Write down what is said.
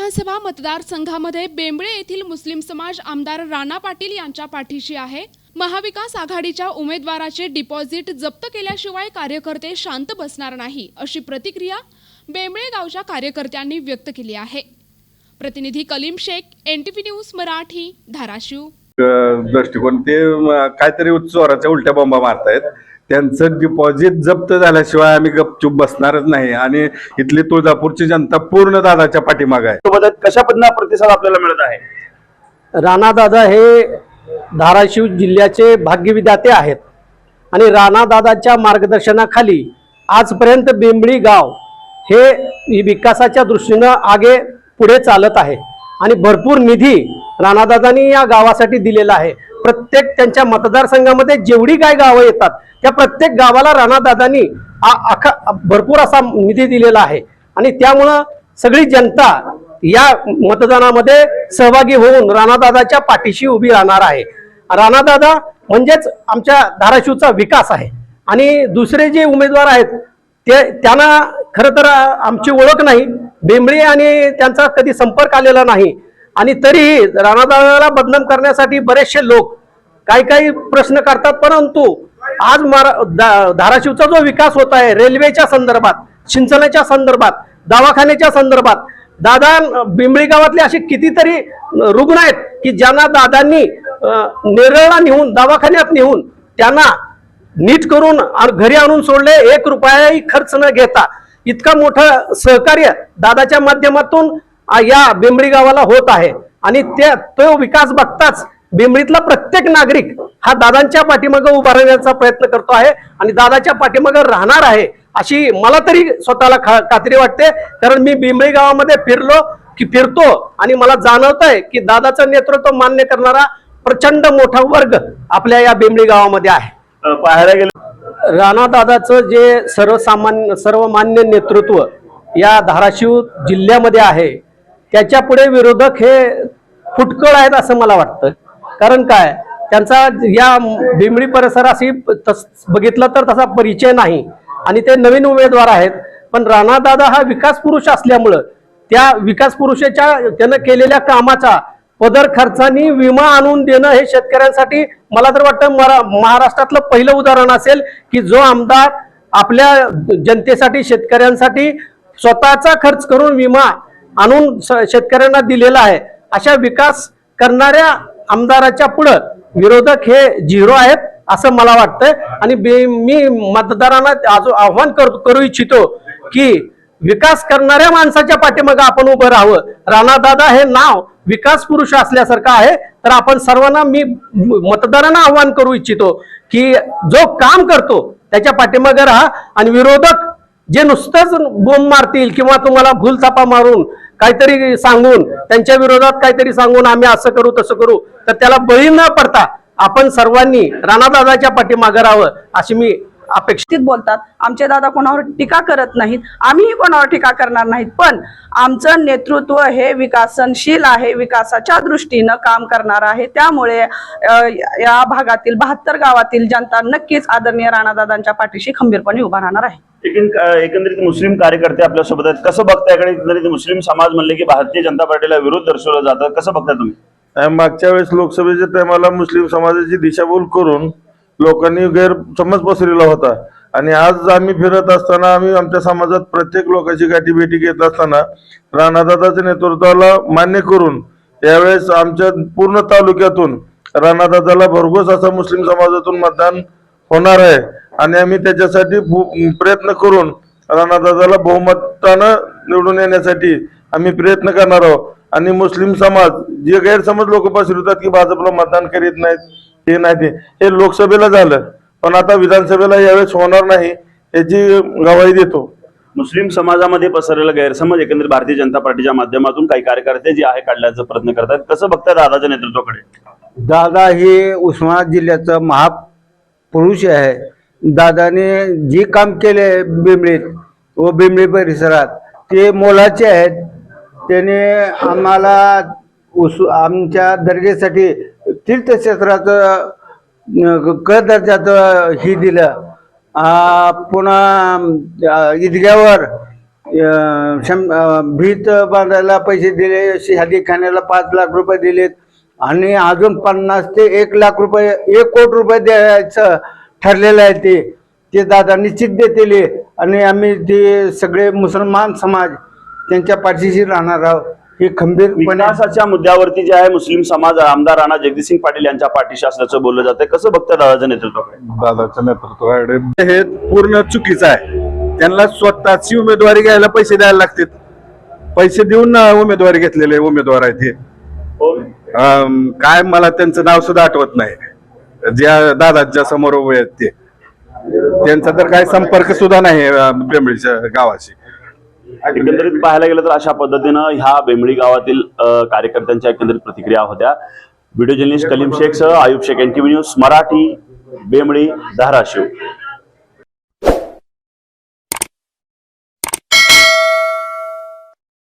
विधानसभा मतदारसंघामध्ये बेंबळे येथील मुस्लिम समाज आमदार राणा पाटील यांच्या पाठीशी आहे। महाविकास आघाडीच्या उमेदवाराचे डिपॉझिट जप्त केल्याशिवाय कार्यकर्ते शांत बसणार नाही, अशी प्रतिक्रिया बेंबळे गावच्या कार्यकर्त्यांनी व्यक्त केली आहे। प्रतिनिधी कलीम शेख, NTV न्यूज मराठी, धाराशिव। दृष्टिकोन ते काहीतरी चोराच्या उलट्या बॉम्बा मारतायत। त्यांचं डिपॉझिट जप्त झाल्याशिवाय आम्ही गपचूप बसणारच नाही आणि इथली तुळजापूरची जनता पूर्ण दादाच्या पाठीमागे आहे। सोबत कशा पद्धतीने प्रतिसाद आपल्याला मिळत आहे? राणा दादा हे धाराशिव जिल्ह्याचे भाग्यविधाते आहेत आणि राणा दादाच्या मार्गदर्शनाखाली आजपर्यंत बेंबळी गाव हे विकासाच्या दृष्टीने पुढे चालत आहे आणि भरपूर निधी राणादादांनी या गावासाठी दिलेला आहे। प्रत्येक त्यांच्या मतदारसंघामध्ये जेवढी काय गावं येतात त्या प्रत्येक गावाला राणादादांनी भरपूर असा निधी दिलेला आहे आणि त्यामुळं सगळी जनता या मतदानामध्ये सहभागी होऊन राणादादाच्या पाठीशी उभी राहणार आहे। राणादादा म्हणजेच आमच्या धाराशिवचा विकास आहे आणि दुसरे जे उमेदवार आहेत त्यांना खरं तर आमची ओळख नाही, बेंबळे आणि त्यांचा कधी संपर्क आलेला नाही आणि तरीही राणादादाला बदनाम करण्यासाठी बरेचसे लोक काही प्रश्न करतात। परंतु आज धाराशिवचा जो विकास होत आहे, रेल्वेच्या संदर्भात, सिंचनाच्या संदर्भात, दवाखान्याच्या संदर्भात, दादा बेंबळी गावातले असे कितीतरी रुग्ण आहेत की ज्यांना दादांनी नेरळला नेऊन दवाखान्यात नेऊन त्यांना नीट करून घरी आणून सोडले, 1 रुपयाही खर्च न घेता। इतका मोठं सहकार्य दादाच्या माध्यमातून या बेंबळी गावाला होत आहे आणि तो विकास बघताच बेंबळीतला प्रत्येक नागरिक हा दादांच्या पाठीमागे उभा राहण्याचा प्रयत्न करतो आहे आणि दादाच्या पाठीमागे राहणार आहे अशी मला तरी स्वतःला खात्री वाटते। कारण मी बेंबळी गावामध्ये फिरतो आणि मला जाणवत आहे की दादाचं नेतृत्व मान्य करणारा प्रचंड मोठा वर्ग आपल्या या बेंबळी गावामध्ये आहे। पाहायला गेलं राणा दादाचं जे सर्वमान्य नेतृत्व या धाराशिव जिल्ह्यामध्ये आहे त्याच्या पुढे विरोधक हे फुटकळ आहेत असं मला वाटतं। कारण काय, त्यांचा या बेंबळी परिसराशी बघितलं तर तसा परिचय नाही आणि ते नवीन उमेदवार आहेत। पण राणा दादा हा विकास पुरुष असल्यामुळं त्या विकास पुरुषाच्या त्यानं केलेल्या कामाचा पदर खर्चानी विमा आणून देणं हे शेतकऱ्यांसाठी मला तर वाटतं महाराष्ट्रातलं पहिलं उदाहरण असेल की जो आमदार आपल्या जनतेसाठी, शेतकऱ्यांसाठी स्वतःचा खर्च करून विमा आणून शेतकऱ्यांना दिलेला आहे। अशा विकास करणाऱ्या आमदाराच्या पुढे विरोधक हे झिरो आहेत असं मला वाटतंय आणि मी मतदारांना आव्हान करू इच्छितो की विकास करणाऱ्या माणसाच्या पाठीमागे आपण उभं राहावं। राणा दादा हे नाव विकास पुरुष असल्यासारखं आहे, तर आपण सर्वांना मी मतदारांना आव्हान करू इच्छितो की जो काम करतो त्याच्या पाठीमागे राहा आणि विरोधक जे नुसतंच बोंब मारतील किंवा तुम्हाला भूलथापा मारून काहीतरी सांगून त्यांच्या विरोधात काहीतरी सांगून आम्ही असं करू तसं करू, तर त्याला बळी न पडता आपण सर्वांनी राणादादाच्या पाठीमागे राहावं अशी मी अपेक्षित बोलतात। आमचे दादा कोणावर टीका करत नाहीत, आम्हीही कोणावर टीका करणार नाहीत, पण आमचं नेतृत्व हे विकासनशील आहे, विकासाच्या दृष्टीनं काम करणार आहे। त्यामुळे या भागातील 72 गावातील जनता नक्कीच आदरणीय राणादादांच्या पाठीशी खंबीरपणे उभा राहणार आहे। एकंदरीत मुस्लिम कार्यकर्ते आपल्या सोबत आहेत, कसं बघताय? एकंदरीत मुस्लिम समाज म्हणले की भारतीय जनता पार्टीला विरोध दर्शवला जातं, कसं बघताय तुम्ही? मागच्या वेळेस लोकसभेच्या टायमाला मुस्लिम समाजाची दिशाभूल करून लोकांनी गैरसमज पसरवला होता आणि आज आम्ही फिरत असताना आम्ही आमच्या समाजात प्रत्येक लोकांची गाठीभेटी घेत असताना राणादादाच्या नेतृत्वाला मान्य करून यावेळेस आमच्या पूर्ण तालुक्यातून राणादादाला भरघोस असा मुस्लिम समाजातून मतदान होणार आहे आणि आम्ही त्याच्यासाठी प्रयत्न करून राणादादाला बहुमतानं निवडून येण्यासाठी आम्ही प्रयत्न करणार आहोत। आणि मुस्लिम समाज जे गैरसमज लोक पसरवतात की भाजपला मतदान करीत नाहीत, हे नाही, हे लोकसभेला झालं पण आता विधानसभेला यावेळेस होणार नाही याची गवाही देतो। मुस्लिम समाजामध्ये पसरलेला गैरसमज एकंदरीत भारतीय जनता पार्टीच्या माध्यमातून काही कार्यकर्ते जे आहे काढण्याचा प्रयत्न करतात, कसं बघतात दादाच्या नेतृत्वाकडे? दादा हे उस्मानाबाद जिल्ह्याचा महापुरुष आहे। दादाने जे काम केले बेंबळीत व बेंबळी परिसरात ते मोलाचे आहेत। त्याने आम्हाला आमच्या दर्गेसाठी तीर्थक्षेत्राचं क दर्जाचं ही दिलं। पुन्हा ईदगावर भीत बांधायला पैसे दिले, शादीखान्याला 5 लाख रुपये दिलेत आणि अजून 50 ते 1 लाख रुपये 1 कोटी रुपये द्यायचं ठरलेलं आहे. ते दादा निश्चित देतील आणि आम्ही ते सगळे मुसलमान समाज त्यांच्या पाठीशी राहणार आहोत हे खंबीरपणे. विकासाच्या मुद्द्यावरती जे आहे मुस्लिम समाज आमदार राणा जगजितसिंग पाटील यांच्या पाठीशी असल्याचं बोललं जातं. कसं बघतं दादाचं नेतृत्वाकडे? दादाच्या नेतृत्वाकडे हे पूर्ण चुकीचं आहे. त्यांना स्वतःची उमेदवारी घ्यायला पैसे द्यायला लागतात. पैसे देऊन उमेदवारी घेतलेले उमेदवार आहेत हे. काय मला त्यांचं नाव सुद्धा आठवत नाही, ज्या दादाच्या समोर उभे आहेत ते. त्यांचा तर काही संपर्क सुद्धा नाही बेंबळीच्या गावाशी. एकंदरीत पाहायला गेलं तर अशा पद्धतीनं ह्या बेंबळी गावातील कार्यकर्त्यांच्या एकंदरीत प्रतिक्रिया होत्या. व्हिडिओ जर्नलिस्ट कलीम शेख सह आयुब शेख, NTV न्यूज मराठी, बेंबळी, धाराशिव.